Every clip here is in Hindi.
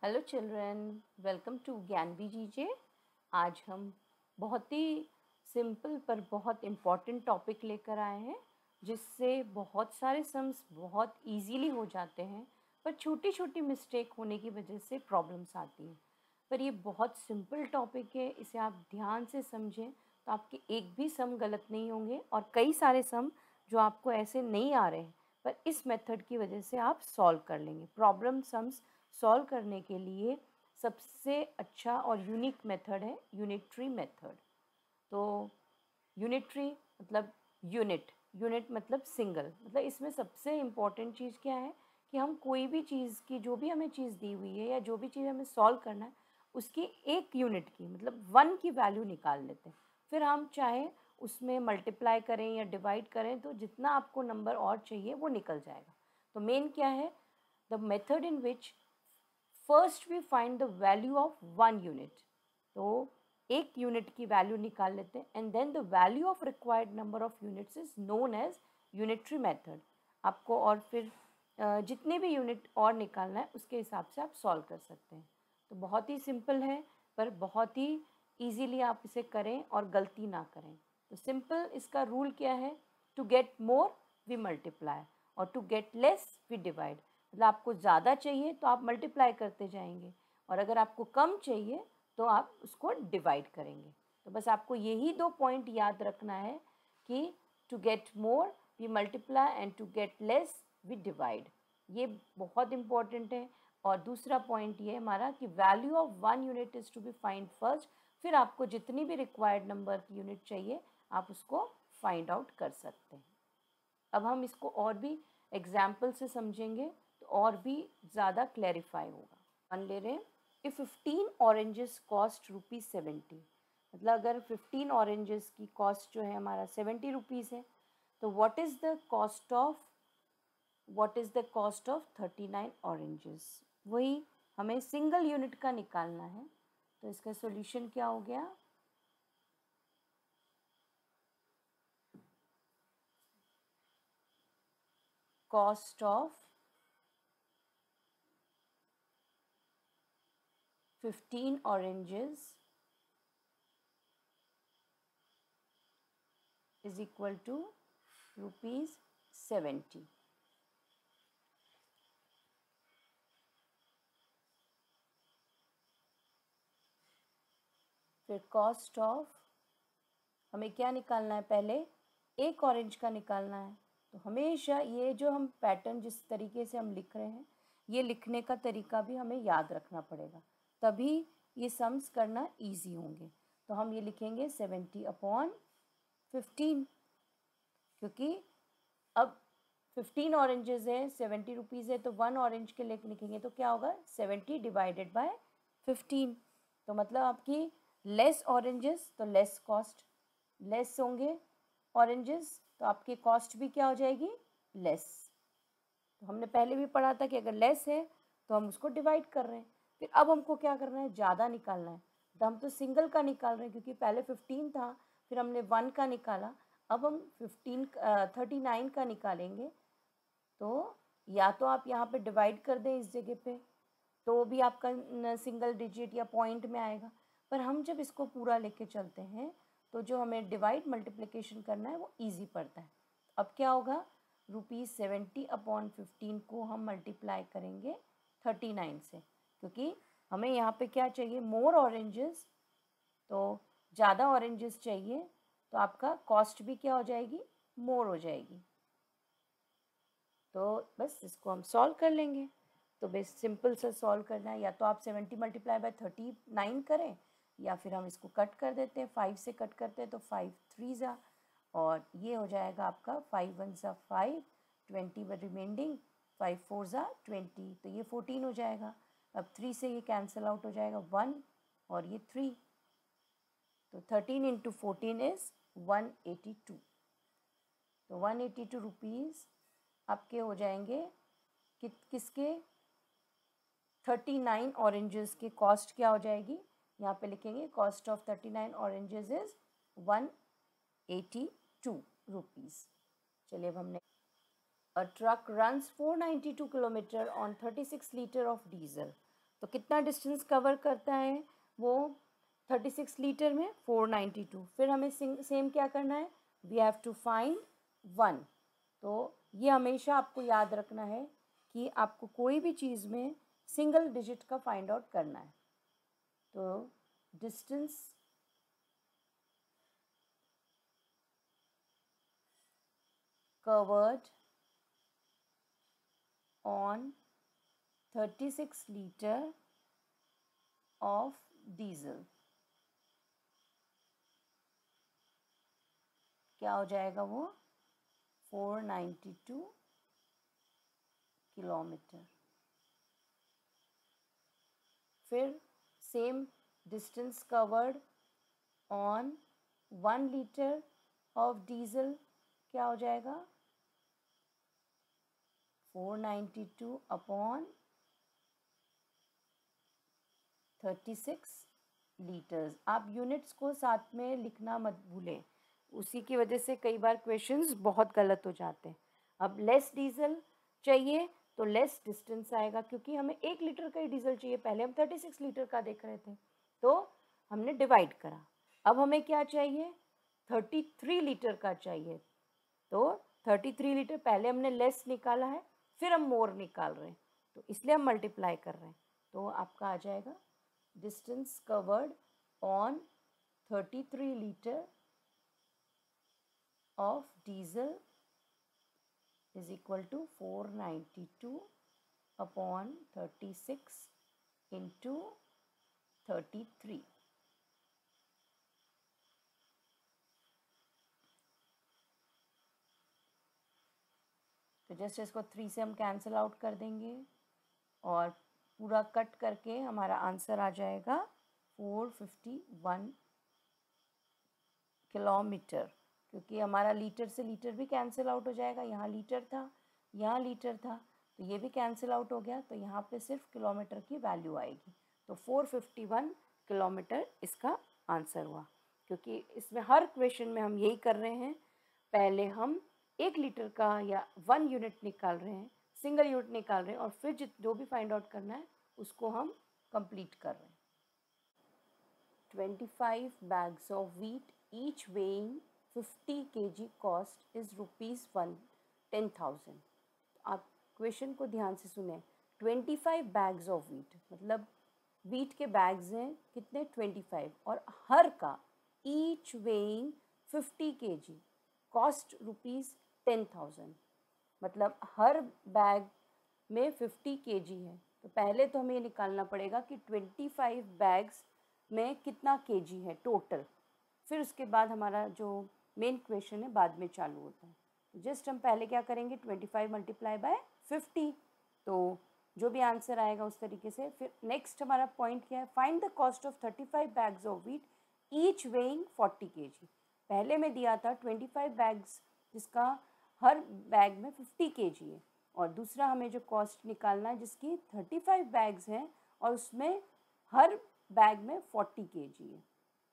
हेलो चिल्ड्रन, वेलकम टू ज्ञान बीजीजे। आज हम बहुत ही सिंपल पर बहुत इम्पॉर्टेंट टॉपिक लेकर आए हैं, जिससे बहुत सारे सम्स बहुत इजीली हो जाते हैं, पर छोटी छोटी मिस्टेक होने की वजह से प्रॉब्लम्स आती हैं। पर ये बहुत सिंपल टॉपिक है, इसे आप ध्यान से समझें तो आपके एक भी सम गलत नहीं होंगे और कई सारे सम जो आपको ऐसे नहीं आ रहे हैं, पर इस मेथड की वजह से आप सॉल्व कर लेंगे। प्रॉब्लम सम्स सॉल्व करने के लिए सबसे अच्छा और यूनिक मेथड है यूनिटरी मेथड। तो यूनिटरी मतलब यूनिट, यूनिट मतलब सिंगल, मतलब इसमें सबसे इम्पॉर्टेंट चीज़ क्या है कि हम कोई भी चीज़ की, जो भी हमें चीज़ दी हुई है या जो भी चीज़ हमें सॉल्व करना है, उसकी एक यूनिट की मतलब 1 की वैल्यू निकाल लेते हैं। फिर हम चाहे उसमें मल्टीप्लाई करें या डिवाइड करें, तो जितना आपको नंबर और चाहिए वो निकल जाएगा। तो मेन क्या है, the method in which first we find the value of 1 unit. तो एक यूनिट की वैल्यू निकाल लेते हैं and then the value of required number of units is known as unitary method. आपको और फिर जितने भी यूनिट और निकालना है उसके हिसाब से आप सॉल्व कर सकते हैं। तो बहुत ही सिंपल है, पर बहुत ही ईजीली आप इसे करें और गलती ना करें। तो सिंपल इसका रूल क्या है, to get more we multiply और to get less we divide. मतलब आपको ज़्यादा चाहिए तो आप मल्टीप्लाई करते जाएंगे, और अगर आपको कम चाहिए तो आप उसको डिवाइड करेंगे। तो बस आपको यही 2 पॉइंट याद रखना है कि to get more we multiply and to get less we divide. ये बहुत इंपॉर्टेंट है। और दूसरा पॉइंट ये हमारा कि value of 1 unit is to be find first. फिर आपको जितनी भी रिक्वायर्ड नंबर की यूनिट चाहिए आप उसको फाइंड आउट कर सकते हैं। अब हम इसको और भी एग्जाम्पल से समझेंगे तो और भी ज़्यादा क्लैरिफाई होगा। मान ले रहे हैं, इफ़ 15 ऑरेंजेस कॉस्ट ₹70, मतलब अगर 15 ऑरेंजेस की कॉस्ट जो है हमारा 70 रुपीज़ है, तो what is the cost of 39 oranges. वही हमें सिंगल यूनिट का निकालना है। तो इसका सॉल्यूशन क्या हो गया, cost of 15 oranges is equal to ₹70। फिर कॉस्ट ऑफ, हमें क्या निकालना है, पहले एक ऑरेंज का निकालना है। तो हमेशा ये जो हम पैटर्न जिस तरीके से हम लिख रहे हैं, ये लिखने का तरीका भी हमें याद रखना पड़ेगा, तभी ये सम्स करना इजी होंगे। तो हम ये लिखेंगे 70/15, क्योंकि अब 15 ऑरेंजेस है, 70 रुपीज़ है, तो 1 ऑरेंज के लिए लिखेंगे तो क्या होगा, 70 डिवाइडेड बाय 15। तो मतलब आपकी लेस ऑरेंजेस तो लेस कॉस्ट, लेस होंगे ऑरेंजेस तो आपकी कॉस्ट भी क्या हो जाएगी, लेस। तो हमने पहले भी पढ़ा था कि अगर लेस है तो हम उसको डिवाइड कर रहे हैं। फिर अब हमको क्या करना है, ज़्यादा निकालना है। तो हम तो सिंगल का निकाल रहे हैं, क्योंकि पहले 15 था, फिर हमने 1 का निकाला, अब हम 39 का निकालेंगे। तो या तो आप यहाँ पे डिवाइड कर दें इस जगह पे, तो भी आपका सिंगल डिजिट या पॉइंट में आएगा। पर हम जब इसको पूरा लेके चलते हैं तो जो हमें डिवाइड मल्टीप्लिकेशन करना है वो इजी पड़ता है। अब क्या होगा, ₹70/15 को हम मल्टीप्लाई करेंगे 39 से, क्योंकि हमें यहाँ पे क्या चाहिए, मोर ऑरेंजेस। तो ज़्यादा ऑरेंजेस चाहिए तो आपका कॉस्ट भी क्या हो जाएगी, मोर हो जाएगी। तो बस इसको हम सॉल्व कर लेंगे। तो बस सिंपल से सॉल्व करना है, या तो आप 70 मल्टीप्लाई बाय 39 करें, या फिर हम इसको कट कर देते हैं, 5 से कट करते हैं तो 5 3 ज़ा, और ये हो जाएगा आपका 5 1 ज़ा 5, 20 रिमेंडिंग, 5 4 ज़ा 20, तो ये 14 हो जाएगा। अब 3 से ये कैंसिल आउट हो जाएगा 1 और ये 3, तो 13 इंटू 14 इज़ 182। तो 182 रुपीज़ आपके हो जाएंगे किसके, 39 ऑरेंजेस के कॉस्ट क्या हो जाएगी, यहाँ पे लिखेंगे cost of 39 oranges is 182 rupees. चलिए अब हमने, a truck runs 492 kilometre on 36 litre of diesel. तो कितना डिस्टेंस कवर करता है वो 36 लीटर में 492। फिर हमें सेम क्या करना है, वी हैव टू फाइंड 1। तो ये हमेशा आपको याद रखना है कि आपको कोई भी चीज़ में सिंगल डिजिट का फाइंड आउट करना है। तो distance covered on 36 liter of diesel क्या हो जाएगा वो 492 किलोमीटर। फिर same distance covered on 1 litre of diesel क्या हो जाएगा 492 अपॉन 36 लीटर्स। आप यूनिट्स को साथ में लिखना मत भूलें, उसी की वजह से कई बार क्वेश्चंस बहुत गलत हो जाते हैं। अब लेस डीजल चाहिए तो लेस डिस्टेंस आएगा, क्योंकि हमें 1 लीटर का ही डीजल चाहिए, पहले हम 36 लीटर का देख रहे थे तो हमने डिवाइड करा। अब हमें क्या चाहिए 33 लीटर का चाहिए, तो 33 लीटर पहले हमने लेस निकाला है, फिर हम मोर निकाल रहे हैं, तो इसलिए हम मल्टीप्लाई कर रहे हैं। तो आपका आ जाएगा distance covered on 33 litre of diesel is equal to 492 upon 36 into 33। तो जस्ट इसको 3 से हम कैंसिल आउट कर देंगे और पूरा कट करके हमारा आंसर आ जाएगा 451 किलोमीटर, क्योंकि हमारा लीटर से लीटर भी कैंसिल आउट हो जाएगा। यहाँ लीटर था, यहाँ लीटर था, तो ये भी कैंसिल आउट हो गया, तो यहाँ पे सिर्फ किलोमीटर की वैल्यू आएगी। तो 451 किलोमीटर इसका आंसर हुआ, क्योंकि इसमें हर क्वेश्चन में हम यही कर रहे हैं, पहले हम 1 लीटर का या 1 यूनिट निकाल रहे हैं, सिंगल यूनिट निकाल रहे हैं, और फिर जो भी फाइंड आउट करना है उसको हम कंप्लीट कर रहे हैं। 25 bags of wheat each weighing 50 kg cost is ₹10,000। आप क्वेश्चन को ध्यान से सुने, 25 बैग्स ऑफ वीट मतलब वीट के बैग्स हैं कितने 25, और हर का ईच वेइंग 50 kg कॉस्ट ₹10,000, मतलब हर बैग में 50 kg है। तो पहले तो हमें ये निकालना पड़ेगा कि 25 बैग्स में कितना केजी है टोटल, फिर उसके बाद हमारा जो मेन क्वेश्चन है बाद में चालू होता है। तो जस्ट हम पहले क्या करेंगे 25 मल्टीप्लाई बाय 50, तो जो भी आंसर आएगा उस तरीके से। फिर नेक्स्ट हमारा पॉइंट क्या है, find the cost of 35 bags of wheat each weighing 40 kg। पहले में दिया था 25 बैग्स जिसका हर बैग में 50 kg है, और दूसरा हमें जो कॉस्ट निकालना है जिसकी 35 बैग्स हैं और उसमें हर बैग में 40 kg है।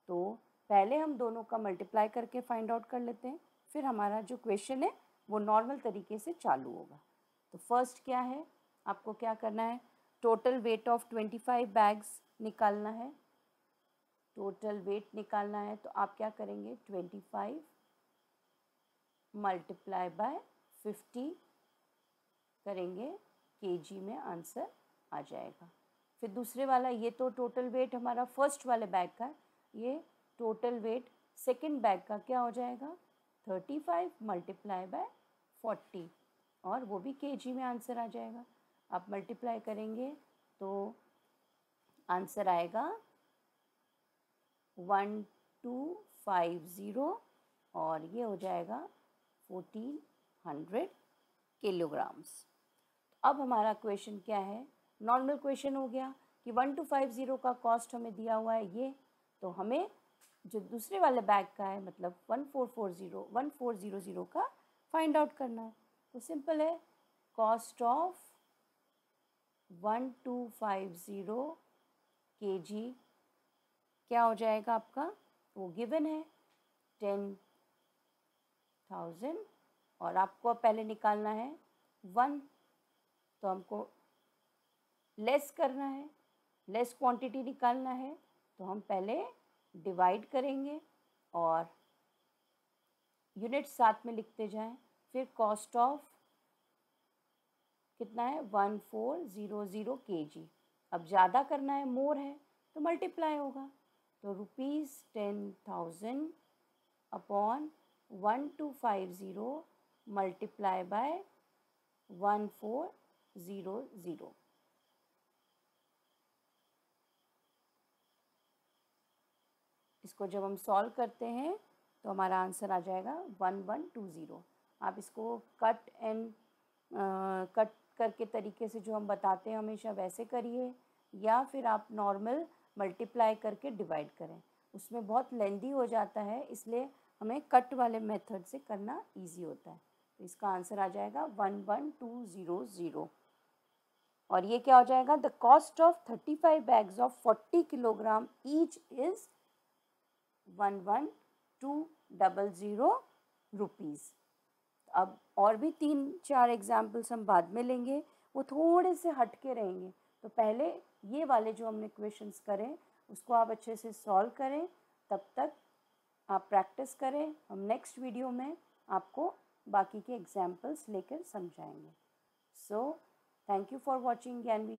तो पहले हम दोनों का मल्टीप्लाई करके फाइंड आउट कर लेते हैं, फिर हमारा जो क्वेश्चन है वो नॉर्मल तरीके से चालू होगा। तो फर्स्ट क्या है, आपको क्या करना है, टोटल वेट ऑफ 25 बैग्स निकालना है। टोटल वेट निकालना है तो आप क्या करेंगे 25 मल्टीप्लाई बाय 50 करेंगे, केजी में आंसर आ जाएगा। फिर दूसरे वाला, ये तो टोटल वेट हमारा फर्स्ट वाले बैग का, ये टोटल वेट सेकंड बैग का क्या हो जाएगा 35 मल्टीप्लाई बाय 40, और वो भी केजी में आंसर आ जाएगा। आप मल्टीप्लाई करेंगे तो आंसर आएगा 1250, और ये हो जाएगा 1400 किलोग्राम्स। अब हमारा क्वेश्चन क्या है, नॉर्मल क्वेश्चन हो गया कि 1250 का कॉस्ट हमें दिया हुआ है ये, तो हमें जो दूसरे वाले बैग का है मतलब 1400 का फाइंड आउट करना है। तो सिंपल है, कॉस्ट ऑफ 1250 kg क्या हो जाएगा आपका, वो गिवन है 10,000, और आपको पहले निकालना है 1, तो हमको लेस करना है, लेस क्वांटिटी निकालना है तो हम पहले डिवाइड करेंगे और यूनिट साथ में लिखते जाएं। फिर कॉस्ट ऑफ कितना है 1400 kg। अब ज़्यादा करना है, मोर है, तो मल्टीप्लाई होगा। तो ₹10,000 अपॉन 1250 मल्टीप्लाई बाय 1400। इसको जब हम सॉल्व करते हैं तो हमारा आंसर आ जाएगा 1120। आप इसको कट करके तरीके से जो हम बताते हैं हमेशा वैसे करिए, या फिर आप नॉर्मल मल्टीप्लाई करके डिवाइड करें। उसमें बहुत लेंदी हो जाता है, इसलिए हमें कट वाले मेथड से करना इजी होता है। तो इसका आंसर आ जाएगा 11200। और ये क्या हो जाएगा, the cost of 35 bags of 40 kilogram each is 11200 rupees. अब और भी 3-4 एग्जाम्पल्स हम बाद में लेंगे, वो थोड़े से हटके रहेंगे। तो पहले ये वाले जो हमने क्वेश्चंस करें उसको आप अच्छे से सॉल्व करें, तब तक आप प्रैक्टिस करें। हम नेक्स्ट वीडियो में आपको बाकी के एग्जाम्पल्स लेकर समझाएंगे। So thank you for watching ज्ञान।